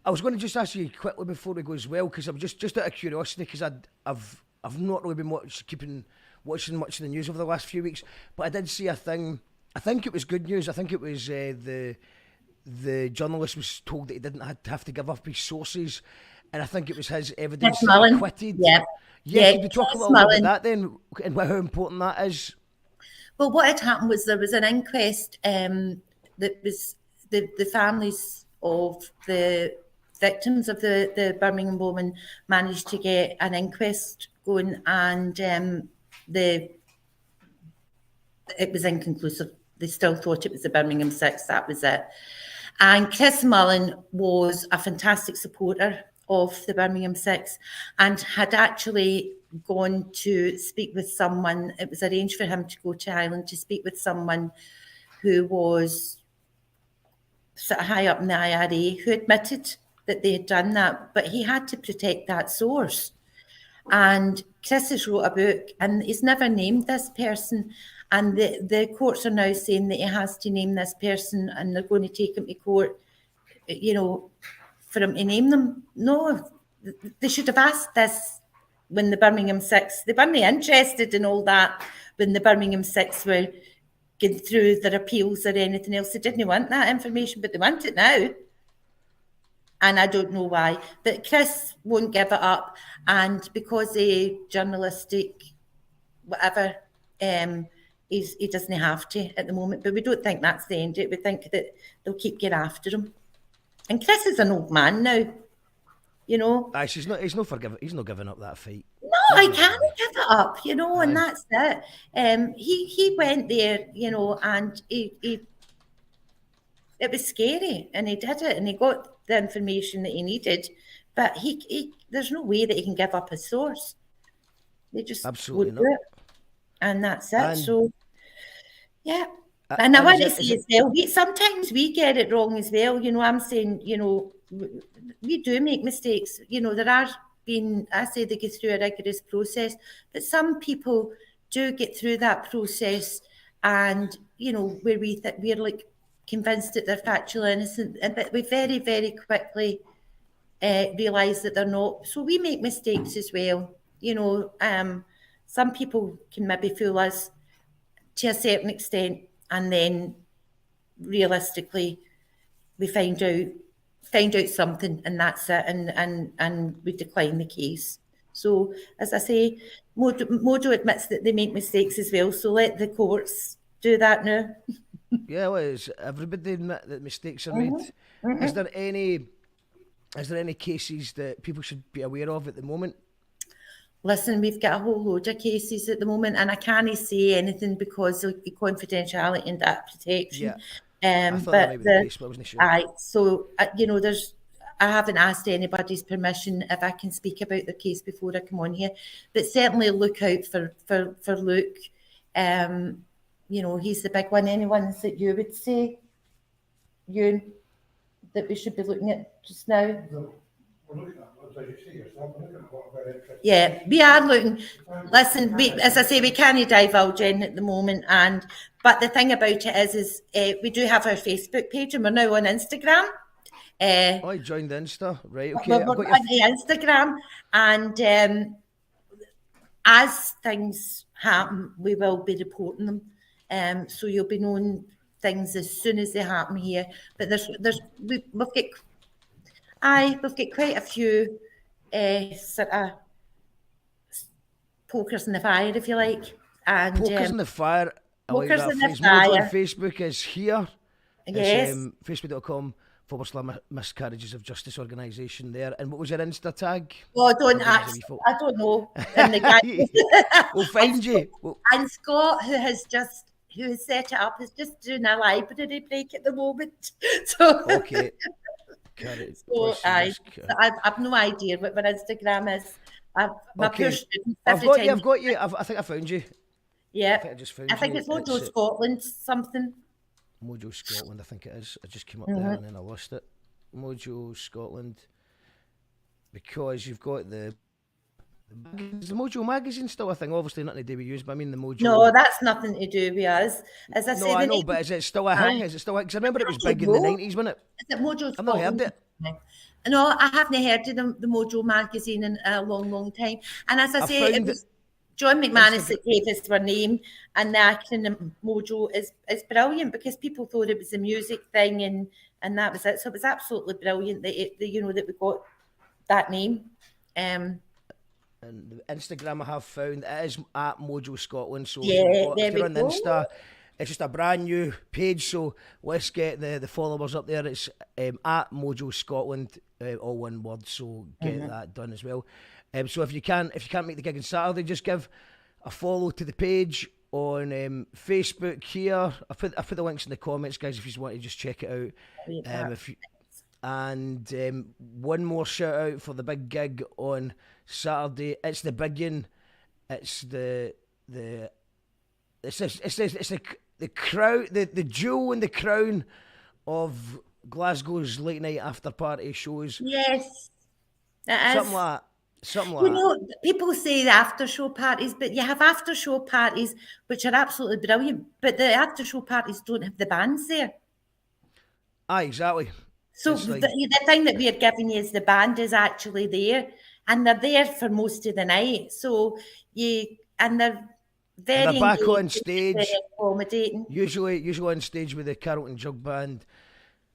Speaker 1: I was going to just ask you quickly before we go as well, because I'm just out of curiosity, because I've not really been keeping watching much of the news over the last few weeks, but I did see a thing. I think it was good news. I think it was the journalist was told that he didn't have to give up his sources, and I think it was his evidence that he acquitted.
Speaker 2: Yeah,
Speaker 1: could you talk a little bit about that then, and how important that is?
Speaker 2: Well, what had happened was there was an inquest that was the families of the victims of the Birmingham bombing managed to get an inquest going, and it was inconclusive. They still thought it was the Birmingham 6, that was it. And Chris Mullen was a fantastic supporter of the Birmingham 6 and had actually gone to speak with someone. It was arranged for him to go to Ireland to speak with someone who was sort of high up in the IRA, who admitted that they had done that, but he had to protect that source. And Chris has wrote a book, and he's never named this person, and the courts are now saying that he has to name this person, and they're going to take him to court, for him to name them. No, they should have asked this when the Birmingham 6, they weren't interested in all that when the Birmingham 6 were getting through their appeals or anything else. They didn't want that information, but they want it now. And I don't know why. But Chris won't give it up. And because of journalistic whatever, he doesn't have to at the moment. But we don't think that's the end of it. We think that they'll keep getting after him. And Chris is an old man now,
Speaker 1: Aye, he's not giving up that fight.
Speaker 2: No, I can't give it up, and that's it. He went there, and he it was scary, and he did it, and he got the information that he needed, but he there's no way that he can give up his source. They just
Speaker 1: absolutely not.
Speaker 2: Do it. And that's it.
Speaker 1: And,
Speaker 2: so, yeah. And I want to say as well, sometimes we get it wrong as well. I'm saying, we do make mistakes. There are I say they go through a rigorous process, but some people do get through that process, and where we're like convinced that they're factually innocent, but we very, very quickly realise that they're not. So we make mistakes as well. Some people can maybe fool us to a certain extent, and then realistically we find out something, and that's it, and we decline the case. So as I say, MOJO admits that they make mistakes as well, so let the courts do that now.
Speaker 1: Yeah, well, everybody admit that mistakes are made. Mm-hmm. Is there any cases that people should be aware of at the moment?
Speaker 2: Listen, we've got a whole load of cases at the moment, and I can't say anything because of the confidentiality and data protection.
Speaker 1: Yeah. I thought that might be the case, but I wasn't sure.
Speaker 2: Aye, so I haven't asked anybody's permission if I can speak about their case before I come on here, but certainly look out for Luke. He's the big one. Anyone that you would say, Ewan, that we should be looking at just now?
Speaker 4: We're looking at, like you say yourself, we're looking at what very interesting.
Speaker 2: Yeah, we are looking. Listen, as I say, we can't divulge in at the moment, but the thing about it is we do have our Facebook page, and we're now on Instagram.
Speaker 1: I joined Insta, right? Okay,
Speaker 2: we're on the Instagram, and as things happen, we will be reporting them. So you'll be knowing things as soon as they happen here. But we've got quite a few sort of pokers in the fire, if you like. And
Speaker 1: pokers in the fire.
Speaker 2: Pokers in the
Speaker 1: fire.
Speaker 2: fire.
Speaker 1: On Facebook is here.
Speaker 2: Yes.
Speaker 1: Facebook.com/Miscarriages of Justice Organisation there. And what was your Insta tag?
Speaker 2: Oh, don't ask. I don't know. And the guy
Speaker 1: we'll find you.
Speaker 2: And Scott, who has set it up, is just doing a library break at the moment. So
Speaker 1: okay.
Speaker 2: So I've no idea what my Instagram is.
Speaker 1: Okay. I've got you. I think I found you.
Speaker 2: Yeah.
Speaker 1: I think
Speaker 2: it's MOJO Scotland something.
Speaker 1: MOJO Scotland, I think it is. I just came up there and then I lost it. MOJO Scotland. Because you've got is the MOJO magazine still a thing? Obviously nothing to do with you, but I mean the MOJO.
Speaker 2: No, that's nothing to do with us. As I say,
Speaker 1: I know, but is it still a thing? Is it still? Because I remember it was big in the 90s, wasn't it?
Speaker 2: Is it MOJO Scotland?
Speaker 1: I've not heard it.
Speaker 2: No, I haven't heard of the MOJO magazine in a long, long time. And as I say, John McManus that gave us our name, and the acronym MOJO is brilliant because people thought it was a music thing and that was it. So it was absolutely brilliant that that we got that name.
Speaker 1: And the Instagram I have found, it is at MOJO Scotland. So
Speaker 2: Yeah,
Speaker 1: if you're on
Speaker 2: go.
Speaker 1: Insta, it's just a brand new page. So let's get the followers up there. It's at MOJO Scotland, all one word. So get that done as well. So if you can't make the gig on Saturday, just give a follow to the page on Facebook here. I put the links in the comments, guys, if you want to just check it out. One more shout out for the big gig on Saturday. It's the big one. It's the crown, the jewel in the crown of Glasgow's late night after party shows.
Speaker 2: Yes, it is.
Speaker 1: Something like that.
Speaker 2: People say the after show parties, but you have after show parties which are absolutely brilliant, but the after show parties don't have the bands there.
Speaker 1: Aye, exactly.
Speaker 2: So the thing that we are giving you is the band is actually there, and they're there for most of the night. So they're very
Speaker 1: back on stage,
Speaker 2: very accommodating.
Speaker 1: Usually on stage with the Carrollton Jug Band.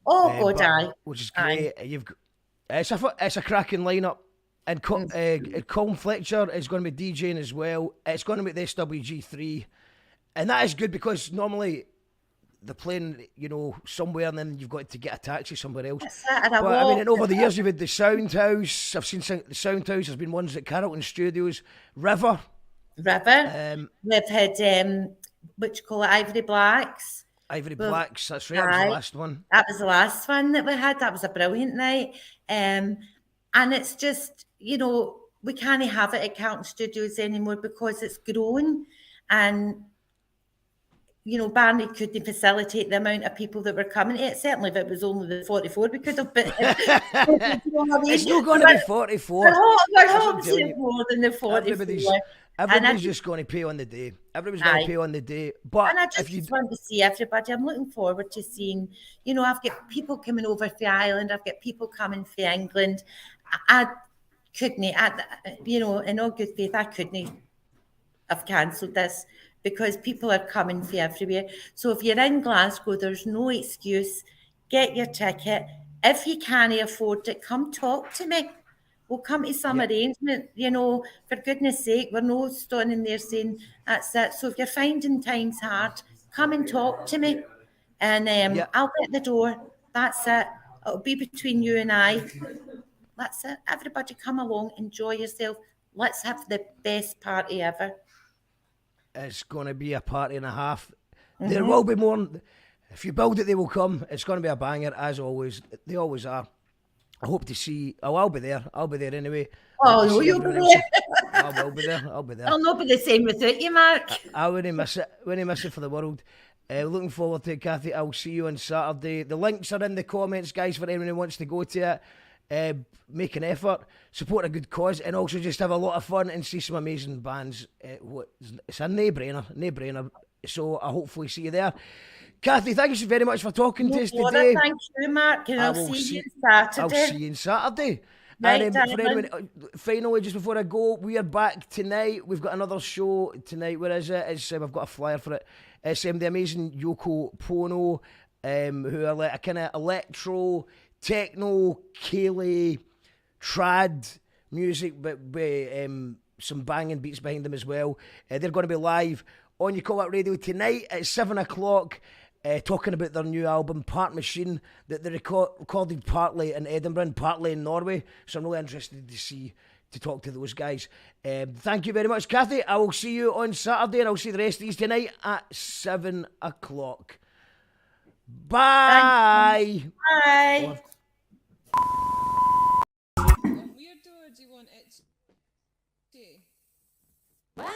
Speaker 2: Oh God, aye,
Speaker 1: which is great. It's a cracking lineup. And Colin Fletcher is going to be DJing as well. It's going to be the SWG3. And that is good because normally they're playing, somewhere and then you've got to get a taxi somewhere else.
Speaker 2: And
Speaker 1: over the years you've had the Sound House. I've seen the Sound House. There's been ones at Carrollton Studios. River. We've
Speaker 2: had, what you call it, Ivory Blacks.
Speaker 1: Blacks, that's right. That was the last one.
Speaker 2: That was the last one that we had. That was a brilliant night. And it's just, we can't have it at Carlton Studios anymore because it's grown and, Barney couldn't facilitate the amount of people that were coming to it. Certainly if it was only the 44 we could have, but
Speaker 1: it's not going to be 44.
Speaker 2: We're hoping more than the 44.
Speaker 1: Everybody's just going to pay on the day. Everybody's going to pay on the day. But
Speaker 2: and I just want to see everybody. I'm looking forward to seeing, I've got people coming over from Ireland. I've got people coming from England. I couldn't, in all good faith, I couldn't have cancelled this because people are coming from everywhere. So if you're in Glasgow, there's no excuse. Get your ticket. If you can't afford it, come talk to me. We'll come to some arrangement, for goodness sake. We're not standing there saying that's it. So if you're finding times hard, come and talk to me. And I'll get the door. That's it. It'll be between you and I. That's it. Everybody come along, enjoy yourself. Let's have the best party ever.
Speaker 1: It's going to be a party and a half. There will be more. If you build it, they will come. It's going to be a banger, as always. They always are. I hope to see. Oh, I'll be there. I'll be there anyway.
Speaker 2: Oh, no, you'll be there.
Speaker 1: I will be there. I'll be there.
Speaker 2: I'll not be the same without you, Mark.
Speaker 1: I wouldn't miss it. Wouldn't miss it for the world. Looking forward to it, Cathy. I'll see you on Saturday. The links are in the comments, guys, for anyone who wants to go to it. Make an effort, support a good cause, and also just have a lot of fun and see some amazing bands. It's a no-brainer. So I hopefully see you there. Cathy, thank you very much for talking to us today.
Speaker 2: Thank you, Mark, and I'll see you on Saturday.
Speaker 1: I'll see you on Saturday.
Speaker 2: Right,
Speaker 1: and for anyone, finally, just before I go, we are back tonight. We've got another show tonight. Where is it? I've got a flyer for it. It's the amazing Yoko Pono, who are like a kind of electro, techno, Kaylee, trad music, but with some banging beats behind them as well. They're going to be live on You Call That Radio tonight at 7 o'clock. Talking about their new album, Part Machine, that they recorded partly in Edinburgh and partly in Norway. So I'm really interested to talk to those guys. Thank you very much, Cathy. I will see you on Saturday, and I'll see the rest of these tonight at 7 o'clock. Bye.
Speaker 2: Bye.
Speaker 5: Weirdo, do you want it? What?